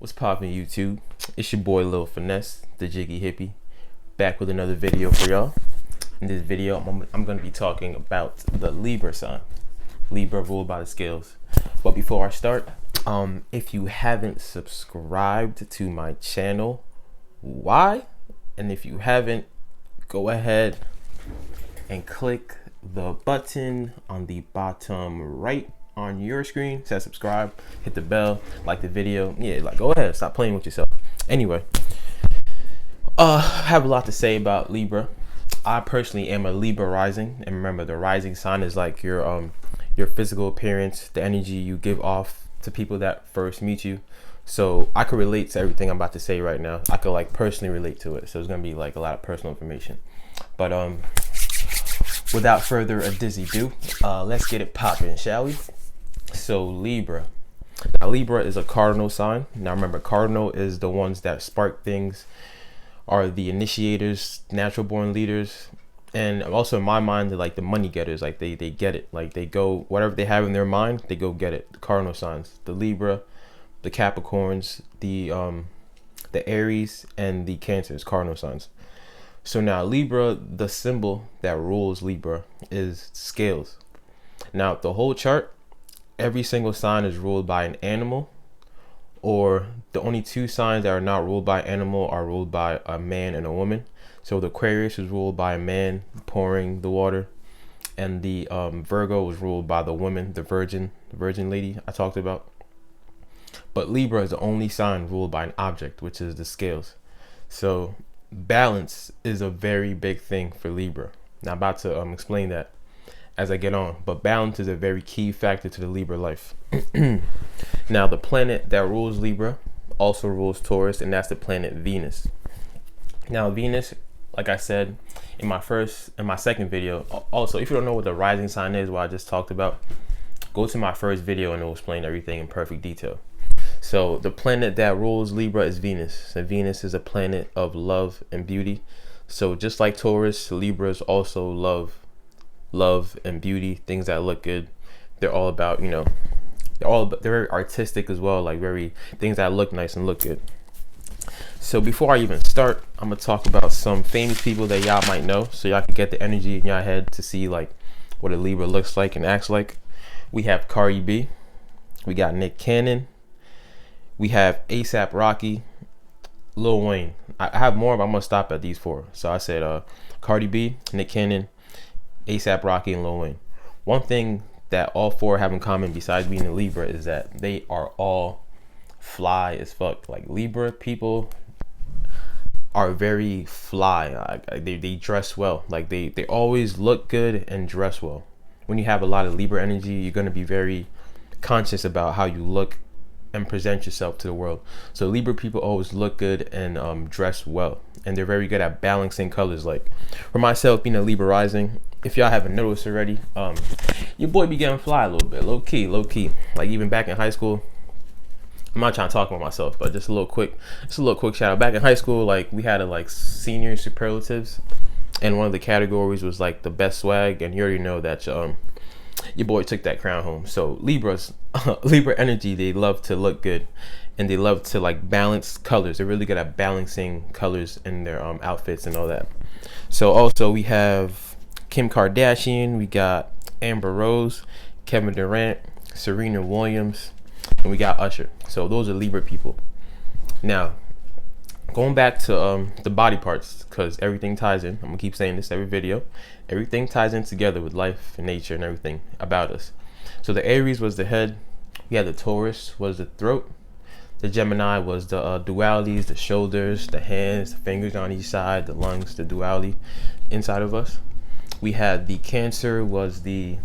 What's poppin' YouTube? It's your boy Lil Finesse, the Jiggy Hippie, back with another video for y'all. In this video, I'm going to be talking about the Libra sign. Libra ruled by the scales. But before I start, if you haven't subscribed to my channel, why? And if you haven't, go ahead and click the button on the bottom right on your screen, says subscribe, hit the bell, like the video. Yeah, like go ahead, stop playing with yourself. Anyway, I have a lot to say about Libra. I personally am a Libra rising, and remember, the rising sign is like your physical appearance, the energy you give off to people that first meet you. So I could relate to everything I'm about to say right now. I could like personally relate to it. So it's gonna be like a lot of personal information. But without further ado, let's get it popping, shall we? So Libra. Now Libra is a cardinal sign. Now remember, cardinal is the ones that spark things, are the initiators, natural born leaders, and also in my mind they're like the money getters. Like they get it. Like they go, whatever they have in their mind, they go get it. The cardinal signs, the Libra, the Capricorns, the Aries, and the Cancers, cardinal signs. So now Libra, the symbol that rules Libra is scales. Now the whole chart, every single sign is ruled by an animal, or the only two signs that are not ruled by animal are ruled by a man and a woman. So the Aquarius is ruled by a man pouring the water, and the Virgo was ruled by the woman, the virgin lady I talked about. But Libra is the only sign ruled by an object, which is the scales. So balance is a very big thing for Libra. Now I'm about to explain that as I get on, but balance is a very key factor to the Libra life. Now the planet that rules Libra also rules Taurus, and that's the planet Venus. Now Venus, like I said in my second video, also if you don't know what the rising sign is, what I just talked about, go to my first video and it will explain everything in perfect detail. So the planet that rules Libra is Venus, and Venus is a planet of love and beauty. So just like Taurus, Libras also love and beauty, things that look good. They're all about, they're very artistic as well, like very things that look nice and look good. So before I even start, I'm gonna talk about some famous people that y'all might know, so y'all can get the energy in your head to see like what a Libra looks like and acts like. We have Cardi B, we got Nick Cannon, we have ASAP Rocky, Lil Wayne. I have more, but I'm gonna stop at these four. So I said Cardi B, Nick Cannon, ASAP Rocky, and Lil Wayne. One thing that all four have in common besides being a Libra is that they are all fly as fuck. Like Libra people are very fly. They dress well. Like they always look good and dress well. When you have a lot of Libra energy, you're going to be very conscious about how you look and present yourself to the world. So Libra people always look good and dress well, and they're very good at balancing colors. Like for myself, being a Libra rising, if y'all haven't noticed already, your boy be getting fly a little bit, low key. Like even back in high school, I'm not trying to talk about myself, but just a little quick shout out. Back in high school, like we had a senior superlatives, and one of the categories was like the best swag, and you already know that your boy took that crown home. So Libra energy, they love to look good, and they love to like balance colors. They're really good at balancing colors in their outfits and all that. So also we have Kim Kardashian, we got Amber Rose, Kevin Durant, Serena Williams, and we got Usher. So those are Libra people. Now going back to the body parts, because everything ties in. I'm gonna keep saying this every video. Everything ties in together with life and nature and everything about us. So the Aries was the head. We had the Taurus was the throat. The Gemini was the dualities, the shoulders, the hands, the fingers on each side, the lungs, the duality inside of us. We had the Cancer was the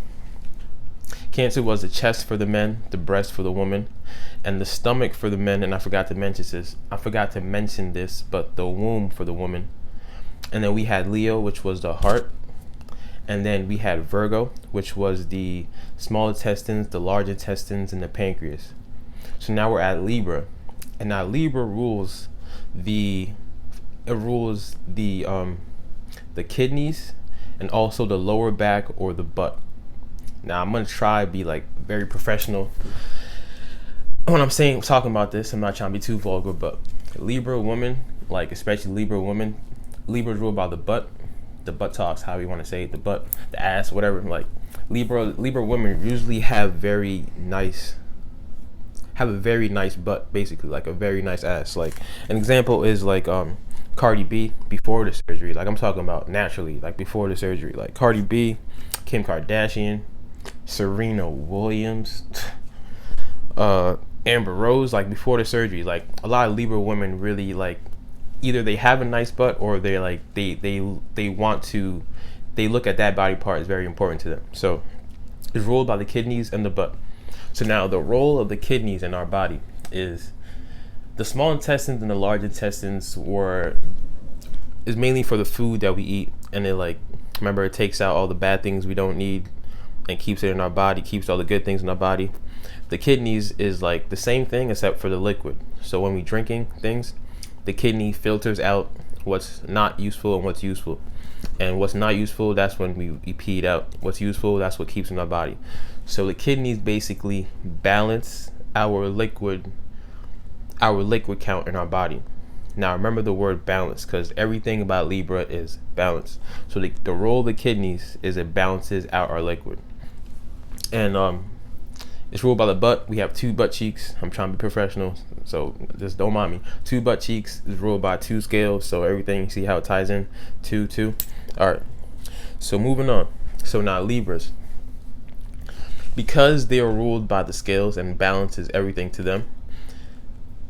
chest for the men, the breast for the woman, and the stomach for the men. And I forgot to mention this, but the womb for the woman. And then we had Leo, which was the heart. And then we had Virgo, which was the small intestines, the large intestines, and the pancreas. So now we're at Libra, and now Libra rules the kidneys and also the lower back or the butt. Now I'm gonna try to be like very professional when I'm talking about this, I'm not trying to be too vulgar, but Libra women, like especially Libra women, Libras ruled by the buttocks, how you want to say it, the butt, the ass, whatever. Like Libra women usually have a very nice butt, basically, like a very nice ass. Like an example is like Cardi B before the surgery. Like I'm talking about naturally, like before the surgery. Like Cardi B, Kim Kardashian, Serena Williams, Amber Rose, like before the surgery. Like a lot of Libra women really like either they have a nice butt or they're like they want to, they look at that body part is very important to them. So it's ruled by the kidneys and the butt. So now the role of the kidneys in our body is the small intestines and the large intestines is mainly for the food that we eat, and it like, remember, it takes out all the bad things we don't need and keeps it in our body, keeps all the good things in our body. The kidneys is like the same thing except for the liquid. So when we drinking things, the kidney filters out what's not useful and what's useful. And what's not useful, that's when we pee it out. What's useful, that's what keeps in our body. So the kidneys basically balance our liquid count in our body. Now remember the word balance, because everything about Libra is balance. So the role of the kidneys is it balances out our liquid. And it's ruled by the butt. We have 2 butt cheeks. I'm trying to be professional, so just don't mind me. 2 butt cheeks is ruled by 2 scales. So everything, you see how it ties in, 2, 2. All right. So moving on. So now Libras, because they are ruled by the scales and balances everything to them,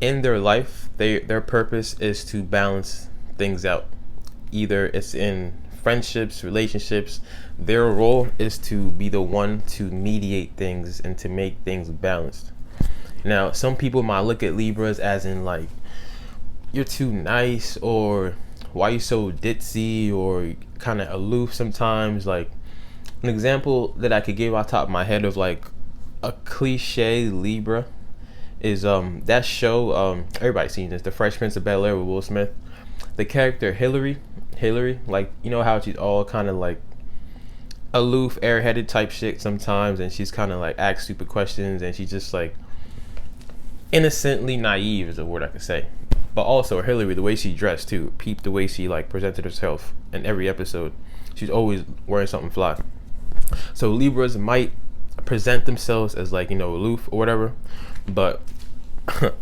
in their life, their purpose is to balance things out. Either it's in friendships, relationships, their role is to be the one to mediate things and to make things balanced. Now, some people might look at Libras as in like, you're too nice, or why you so ditzy, or kind of aloof sometimes. Like an example that I could give off the top of my head of like a cliche Libra is that show, everybody's seen this, The Fresh Prince of Bel-Air with Will Smith. The character Hillary, like, you know how she's all kind of like aloof, airheaded type shit sometimes, and she's kind of like asks stupid questions, and she's just like innocently naive is a word I could say. But also Hillary, the way she dressed too, peep the way she like presented herself in every episode. She's always wearing something fly. So Libras might present themselves as like, you know, aloof or whatever, but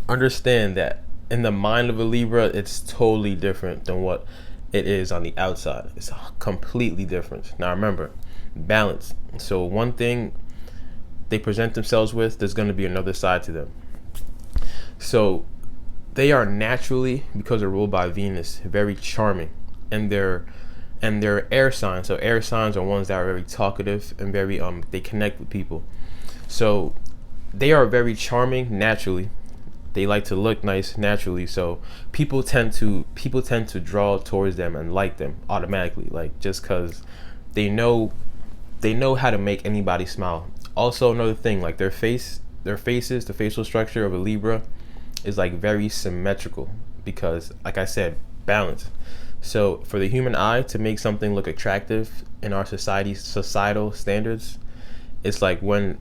understand that in the mind of a Libra, it's totally different than what it is on the outside. It's completely different. Now remember, balance. So one thing they present themselves with, there's going to be another side to them. So they are naturally, because they're ruled by Venus, very charming, and they're air signs. So air signs are ones that are very talkative and very they connect with people. So they are very charming naturally. They like to look nice naturally. So people tend to draw towards them and like them automatically, like just because they know how to make anybody smile. Also another thing, like their faces, the facial structure of a Libra is like very symmetrical, because like I said, balance. So for the human eye to make something look attractive in our societal standards, it's like when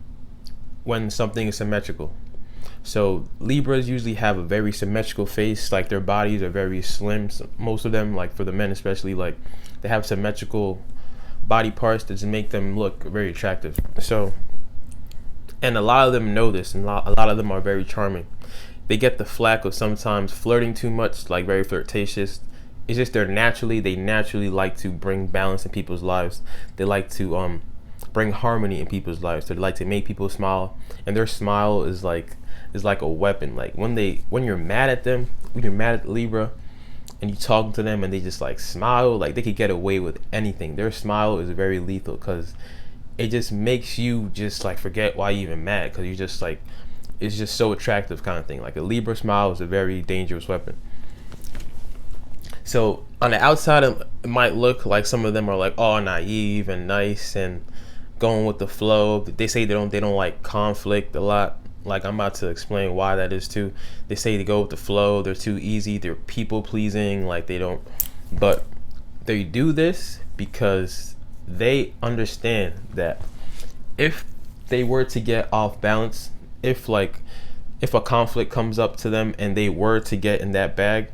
something is symmetrical. So Libras usually have a very symmetrical face, like their bodies are very slim. So most of them, like for the men especially, like they have symmetrical body parts that just make them look very attractive. So, and a lot of them know this, and a lot of them are very charming. They get the flack of sometimes flirting too much, like very flirtatious. It's just they naturally like to bring balance in people's lives. They like to bring harmony in people's lives. So they like to make people smile, and their smile is like a weapon. Like when you're mad at them, when you're mad at Libra, and you talk to them and they just like smile, like they could get away with anything. Their smile is very lethal, because it just makes you just like forget why you even mad, because you just like, it's just so attractive kind of thing. Like a Libra smile is a very dangerous weapon. So on the outside, it might look like some of them are like all naive and nice and going with the flow. They say they don't like conflict a lot. Like I'm about to explain why that is too. They say they go with the flow. They're too easy. They're people pleasing. Like they don't, but they do this because they understand that if they were to get off balance, if like if a conflict comes up to them and they were to get in that bag,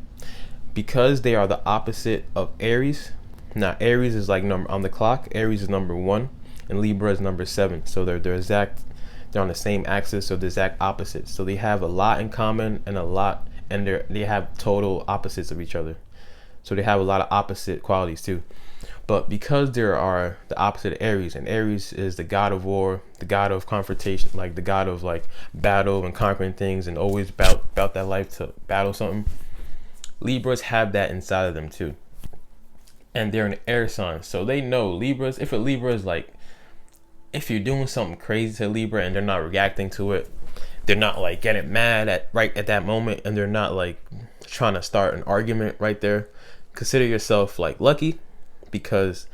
because they are the opposite of Aries. Now Aries is like number on the clock. Aries is number 1 and Libra is number 7. So they're on the same axis, so they're exact opposites. So they have a lot in common and they have total opposites of each other. So they have a lot of opposite qualities too. But because there are the opposite of Aries, and Aries is the god of war, the god of confrontation, like the god of like battle and conquering things and always about that life to battle something. Libras have that inside of them too. And they're an air sign. So they know Libras, if a Libra is like, if you're doing something crazy to Libra and they're not reacting to it, they're not like getting mad right at that moment, and they're not like trying to start an argument right there, consider yourself like lucky, because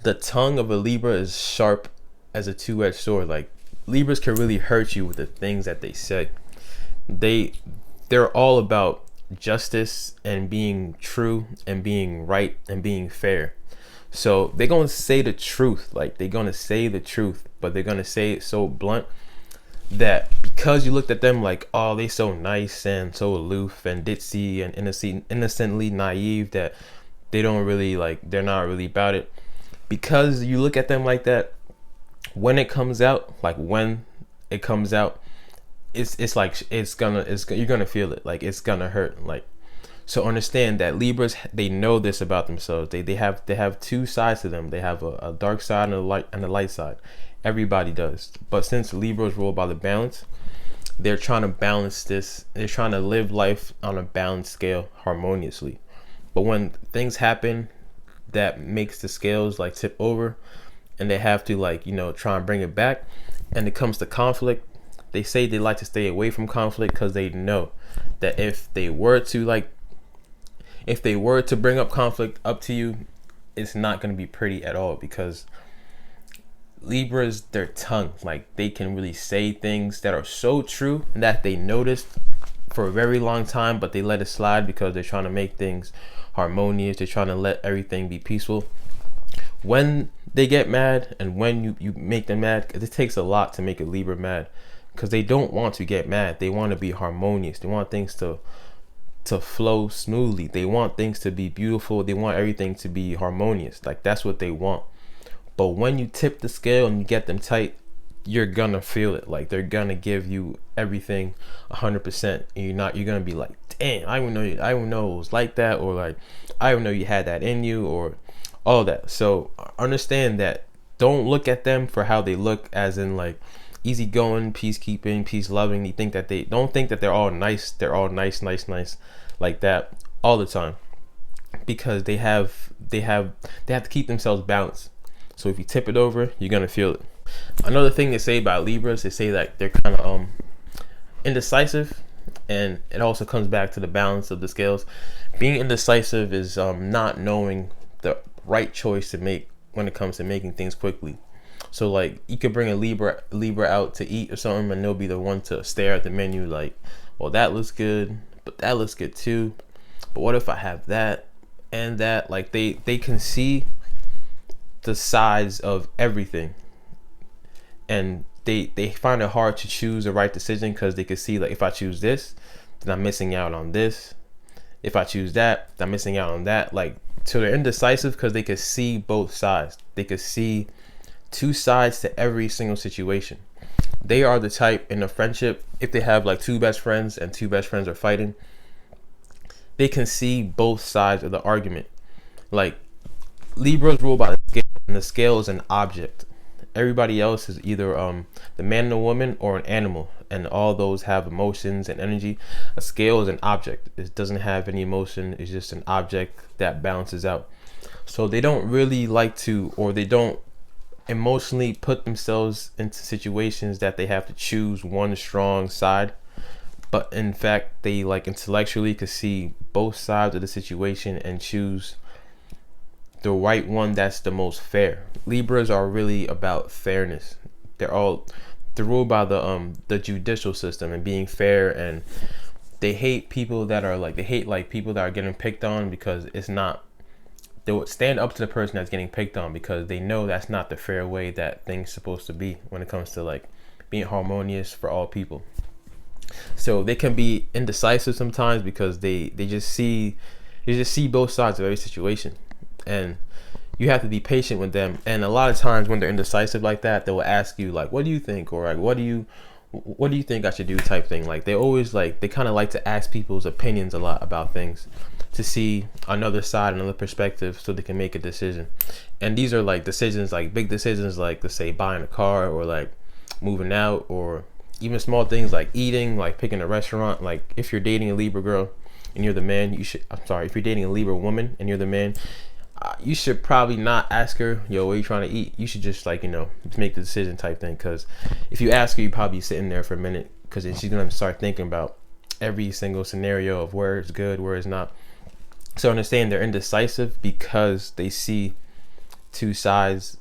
the tongue of a Libra is sharp as a two-edged sword. Like Libras can really hurt you with the things that they say. They're all about justice and being true and being right and being fair. So they're going to say the truth. Like they're going to say the truth, but they're going to say it so blunt that because you looked at them like, oh, they so nice and so aloof and ditzy and innocently naive, that they're not really about it. Because you look at them like that, when it comes out, you're gonna feel it. Like it's gonna hurt. Like, so understand that Libras, they know this about themselves. They have two sides to them. They have a dark side and a light side. Everybody does. But since Libras rule by the balance, they're trying to balance this. They're trying to live life on a balanced scale harmoniously. But when things happen that makes the scales like tip over, and they have to try and bring it back, and it comes to conflict, they say they like to stay away from conflict because they know that if they were to bring up conflict up to you, it's not going to be pretty at all, because Libras, their tongue, like they can really say things that are so true that they noticed for a very long time, but they let it slide because they're trying to make things harmonious. They're trying to let everything be peaceful. When they get mad, and when you make them mad, because it takes a lot to make a Libra mad, because they don't want to get mad. They want to be harmonious. They want things to flow smoothly. They want things to be beautiful. They want everything to be harmonious. Like that's what they want. But when you tip the scale and you get them tight, you're gonna feel it. Like they're gonna give you everything 100%, and you're gonna be like, damn, I don't know it was like that, or like I don't know you had that in you, or all that. So understand that. Don't look at them for how they look, as in like easygoing, peacekeeping, peace loving. You think that don't think that they're all nice. They're all nice like that all the time, because they have to keep themselves balanced. So if you tip it over, you're gonna feel it. Another thing they say about Libras, they say that they're kind of indecisive, and it also comes back to the balance of the scales. Being indecisive is not knowing the right choice to make when it comes to making things quickly. So like you could bring a Libra out to eat or something, and they'll be the one to stare at the menu like, well, that looks good, but that looks good too, but what if I have that and that? Like they can see the sides of everything, and they find it hard to choose the right decision, because they can see like, if I choose this, then I'm missing out on this. If I choose that, I'm missing out on that. Like, so they're indecisive because they can see both sides. They can see two sides to every single situation. They are the type in a friendship, if they have like two best friends and two best friends are fighting, they can see both sides of the argument. Like Libras rule by the scale, and the scale is an object. Everybody else is either the man and the woman or an animal, and all those have emotions and energy. A scale is an object. It doesn't have any emotion. It's just an object that balances out. So they don't really like to, or they don't emotionally put themselves into situations that they have to choose one strong side, but in fact they like intellectually could see both sides of the situation and choose the right one that's the most fair. Libras are really about fairness. They're ruled by the judicial system and being fair, and they hate people that are like, people that are getting picked on, because it's not, they would stand up to the person that's getting picked on, because they know that's not the fair way that things supposed to be when it comes to like being harmonious for all people. So they can be indecisive sometimes because they just see both sides of every situation, and you have to be patient with them. And a lot of times when they're indecisive like that, they will ask you like, what do you think, or like, what do you think I should do, type thing. Like they always like, they kind of like to ask people's opinions a lot about things, to see another side, another perspective, so they can make a decision. And these are like decisions, like big decisions, like let's say buying a car, or like moving out, or even small things like eating, like picking a restaurant. Like if you're dating a Libra girl and you're the man, if you're dating a Libra woman and you're the man, you should probably not ask her, yo, what are you trying to eat? You should just like, just make the decision, type thing. Because if you ask her, you probably be sitting there for a minute, because then she's gonna start thinking about every single scenario of where it's good, where it's not. So understand, they're indecisive because they see two sides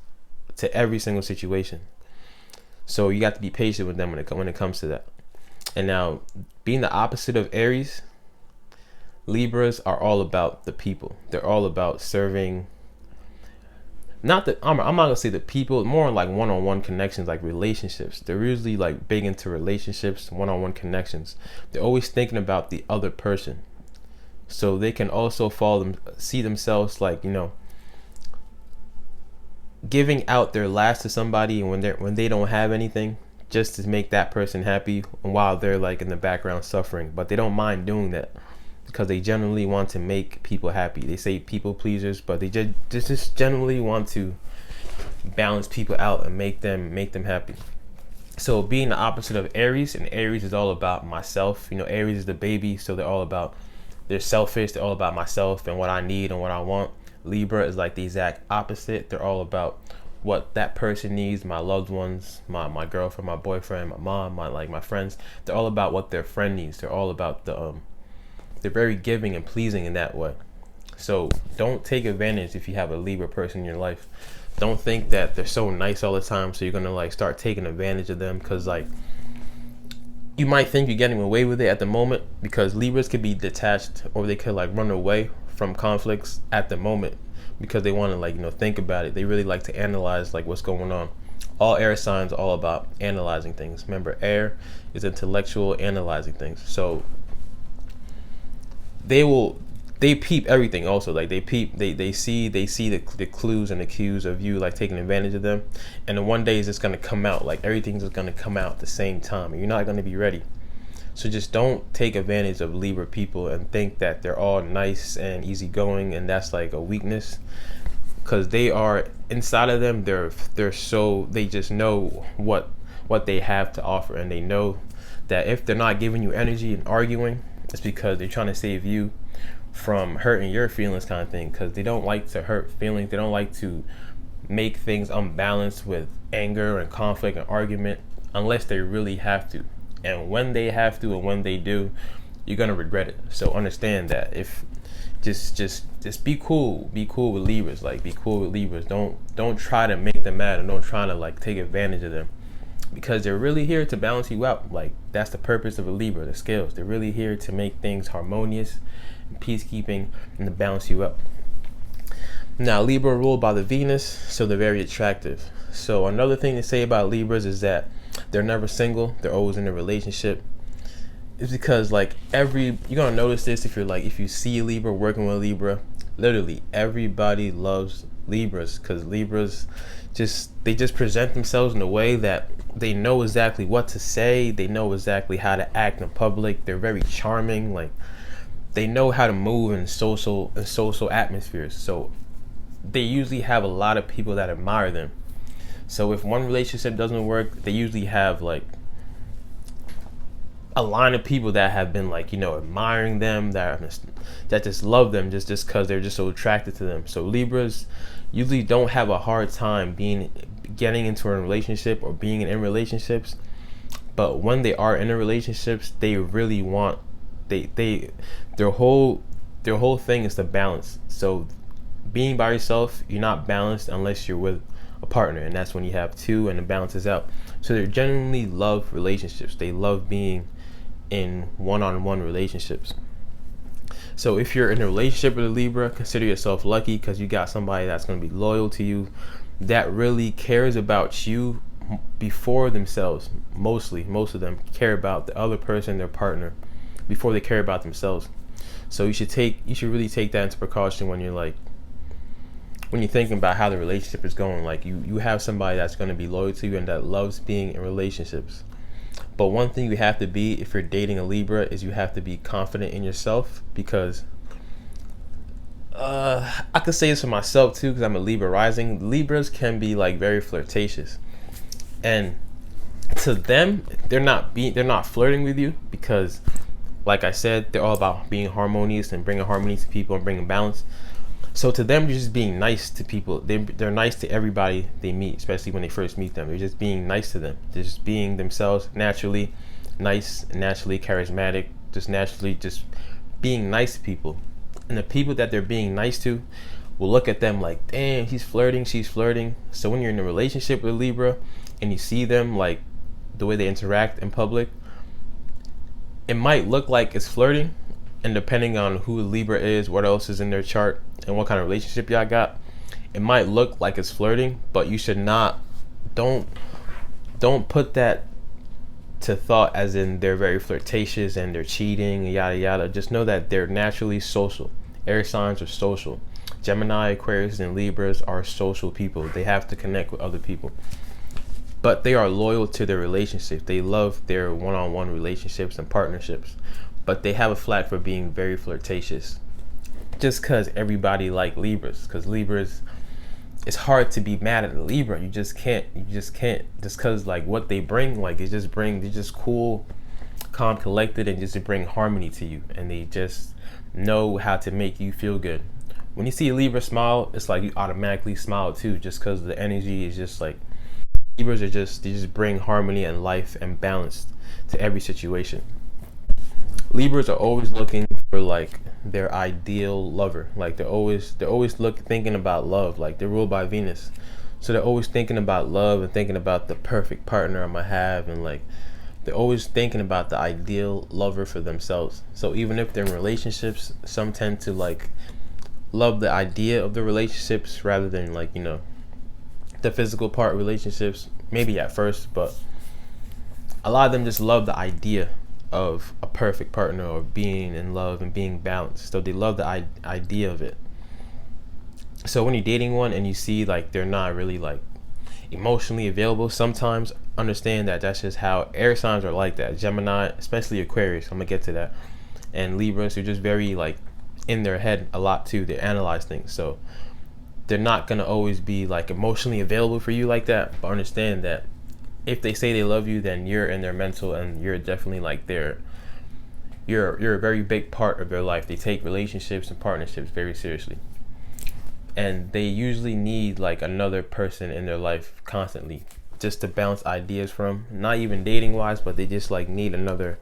to every single situation. So you got to be patient with them when it comes to that. And now, being the opposite of Aries, Libras are all about the people. They're all about serving. I'm not gonna say the people, more like one-on-one connections, like relationships. They're usually like big into relationships, one-on-one connections. They're always thinking about the other person. So they can also see themselves like, giving out their last to somebody, and when they don't have anything, just to make that person happy, and while they're like in the background suffering. But they don't mind doing that because they generally want to make people happy. They say people pleasers, but they just generally want to balance people out and make them happy. So being the opposite of Aries, and Aries is all about myself. Aries is the baby, so they're selfish. They're all about myself and what I need and what I want. Libra is like the exact opposite. They're all about what that person needs, my loved ones, my girlfriend, my boyfriend, my mom, my friends. They're all about what their friend needs. They're all about they're very giving and pleasing in that way. So don't take advantage if you have a Libra person in your life. Don't think that they're so nice all the time, so you're gonna like start taking advantage of them, because like you might think you're getting away with it at the moment, because Libras could be detached, or they could like run away from conflicts at the moment because they want to like think about it. They really like to analyze like what's going on. All air signs are all about analyzing things. Remember, air is intellectual, analyzing things. So they peep everything also. Like they see the clues and the cues of you like taking advantage of them, and then one day it's just gonna come out. Like everything's just gonna come out at the same time, and you're not gonna be ready. So just don't take advantage of Libra people and think that they're all nice and easygoing, and that's like a weakness, because they are, inside of them, they just know what they have to offer, and they know that if they're not giving you energy and arguing, it's because they're trying to save you from hurting your feelings, kind of thing, because they don't like to hurt feelings. They don't like to make things unbalanced with anger and conflict and argument unless they really have to. And when they have to, and when they do, you're gonna regret it. So understand that. If just be cool with Libras. Like be cool with Libras. Don't try to make them mad, and don't try to like take advantage of them, because they're really here to balance you out. Like that's the purpose of a Libra, the scales. They're really here to make things harmonious and peacekeeping, and to balance you up. Now, Libra ruled by the Venus, so they're very attractive. So another thing to say about Libras is that they're never single. They're always in a relationship. It's because like you're gonna notice this if you see a Libra working with a Libra. Literally everybody loves Libras, because Libras just present themselves in a way that they know exactly what to say. They know exactly how to act in public. They're very charming. Like they know how to move in social atmospheres. So they usually have a lot of people that admire them. So if one relationship doesn't work, they usually have like a line of people that have been like, admiring them, that just love them just because they're just so attracted to them. So Libras usually don't have a hard time getting into a relationship or being in relationships. But when they are in a relationships, they really want their whole thing is to balance. So being by yourself, you're not balanced unless you're with a partner, and that's when you have two and it balances out. So they genuinely love relationships. They love being in one-on-one relationships. So if you're in a relationship with a Libra, consider yourself lucky, because you got somebody that's going to be loyal to you, that really cares about you before themselves. Most of them care about the other person, their partner, before they care about themselves. So you should really take that into precaution when you're thinking about how the relationship is going. Like you have somebody that's going to be loyal to you and that loves being in relationships. But one thing you have to be, if you're dating a Libra, is you have to be confident in yourself, because I could say this for myself too, because I'm a Libra rising. Libras can be like very flirtatious, and to them, they're not flirting with you, because, like I said, they're all about being harmonious and bringing harmony to people and bringing balance. So to them, you're just being nice to people. They're nice to everybody they meet, especially when they first meet them. They're just being nice to them. They're just being themselves, naturally nice, naturally charismatic, just naturally just being nice to people. And the people that they're being nice to will look at them like, damn, he's flirting, she's flirting. So when you're in a relationship with Libra and you see them, like the way they interact in public, it might look like it's flirting. And depending on who Libra is, what else is in their chart, and what kind of relationship y'all got, it might look like it's flirting, but you should not, don't put that to thought as in they're very flirtatious and they're cheating and yada yada. Just know that they're naturally social. Air signs are social. Gemini, Aquarius, and Libras are social people. They have to connect with other people. But they are loyal to their relationships. They love their one-on-one relationships and partnerships. But they have a flack for being very flirtatious. Just because everybody like Libras. Because Libras, it's hard to be mad at a Libra. You just can't. Just because like what they bring, like they're just cool, calm, collected, and just to bring harmony to you. And they just know how to make you feel good. When you see a Libra smile, it's like you automatically smile too, just because the energy is just like, Libras they just bring harmony and life and balance to every situation. Libras are always looking for like their ideal lover. Like they're always thinking about love. Like they're ruled by Venus, so they're always thinking about love and thinking about the perfect partner I'm gonna have, and like they're always thinking about the ideal lover for themselves. So even if they're in relationships, some tend to like love the idea of the relationships rather than like, you know, the physical part of relationships, maybe at first, but a lot of them just love the idea of a perfect partner or being in love and being balanced. So they love the idea of it. So when you're dating one and you see like they're not really like emotionally available, sometimes understand that that's just how air signs are like that. Gemini, especially Aquarius, I'm gonna get to that, and Libras are just very like in their head a lot too. They analyze things, so they're not gonna always be like emotionally available for you like that. But understand that if they say they love you, then you're in their mental, and you're definitely like you're a very big part of their life. They take relationships and partnerships very seriously, and they usually need like another person in their life constantly, just to bounce ideas from. Not even dating wise, but they just like need another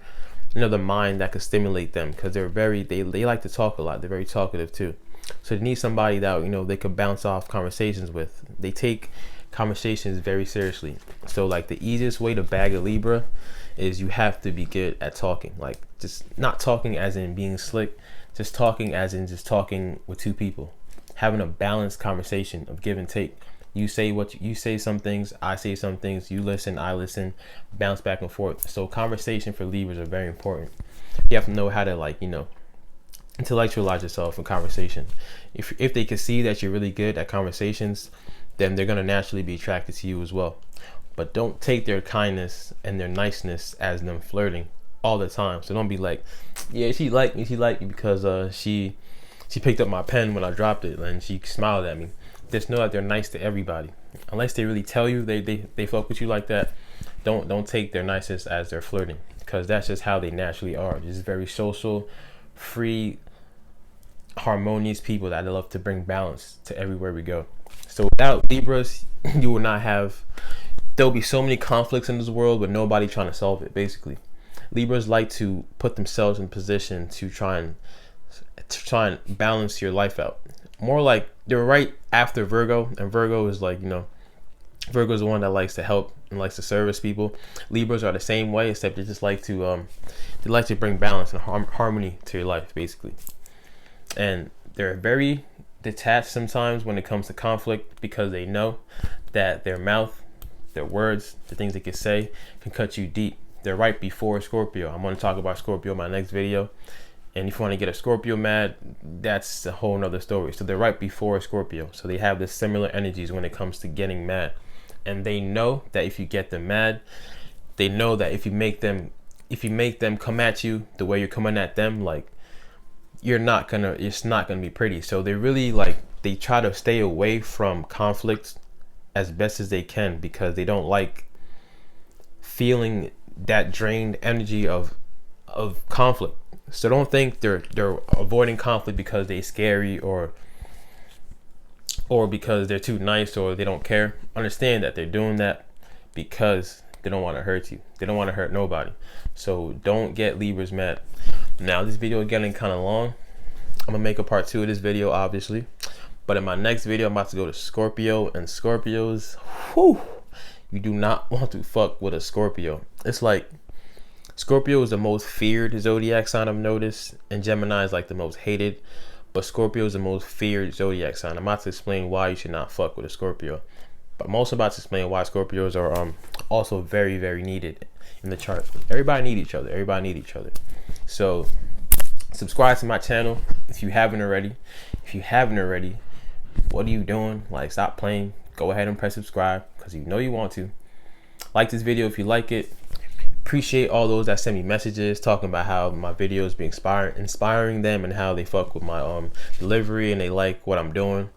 mind that could stimulate them, because they like to talk a lot. They're very talkative too, so they need somebody that, you know, they could bounce off conversations with. They take conversations very seriously. So like the easiest way to bag a Libra is you have to be good at talking. Like just not talking as in being slick, just talking as in just talking with two people, having a balanced conversation of give and take. You say some things, I say some things, you listen, I listen, bounce back and forth. So conversation for Libras are very important. You have to know how to, like, you know, intellectualize yourself in conversation. If they can see that you're really good at conversations, then they're gonna naturally be attracted to you as well. But don't take their kindness and their niceness as them flirting all the time. So don't be like, yeah, she liked me because she picked up my pen when I dropped it and she smiled at me. Just know that they're nice to everybody. Unless they really tell you they fuck with you like that, don't take their niceness as they're flirting, because that's just how they naturally are. Just very social, free, harmonious people that love to bring balance to everywhere we go. So without Libras, you will not have, there'll be so many conflicts in this world, but nobody trying to solve it, basically. Libras like to put themselves in position to try and balance your life out. More like they're right after Virgo, and Virgo is like, you know, Virgo is the one that likes to help and likes to service people. Libras are the same way, except they just like to bring balance and harmony to your life, basically. And they're very detached sometimes when it comes to conflict, because they know that their mouth Their words, the things they can say, can cut you deep. They're right before Scorpio. I'm going to talk about Scorpio in my next video. And if you want to get a Scorpio mad, that's a whole nother story. So they're right before Scorpio. So they have the similar energies when it comes to getting mad. And they know that if you get them mad, they know that if you make them come at you the way you're coming at them, like, it's not gonna be pretty. So they really, like, they try to stay away from conflict as best as they can, because they don't like feeling that drained energy of conflict. So don't think they're avoiding conflict because they're scary or because they're too nice or they don't care. Understand that they're doing that because they don't want to hurt you. They don't want to hurt nobody. So don't get Libras mad. Now, this video is getting kind of long. I'm gonna make a part 2 of this video, obviously. But in my next video, I'm about to go to Scorpio, and Scorpios, whew, you do not want to fuck with a Scorpio. It's like Scorpio is the most feared zodiac sign I've noticed, and Gemini is like the most hated. But Scorpio is the most feared zodiac sign. I'm about to explain why you should not fuck with a Scorpio. But I'm also about to explain why Scorpios are also very, very needed in the chart. Everybody need each other. Everybody need each other. So subscribe to my channel if you haven't already. If you haven't already, what are you doing? Like, stop playing. Go ahead and press subscribe because you know you want to. Like this video if you like it. Appreciate all those that send me messages talking about how my videos be inspiring them and how they fuck with my delivery and they like what I'm doing.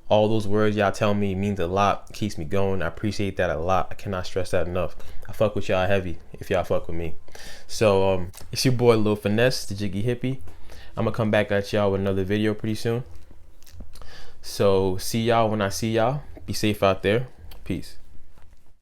All those words y'all tell me means a lot, keeps me going. I appreciate that a lot. I cannot stress that enough. I fuck with y'all heavy if y'all fuck with me. So it's your boy Lil Finesse, the Jiggy Hippie. I'm gonna come back at y'all with another video pretty soon. So see y'all when I see y'all. Be safe out there. Peace.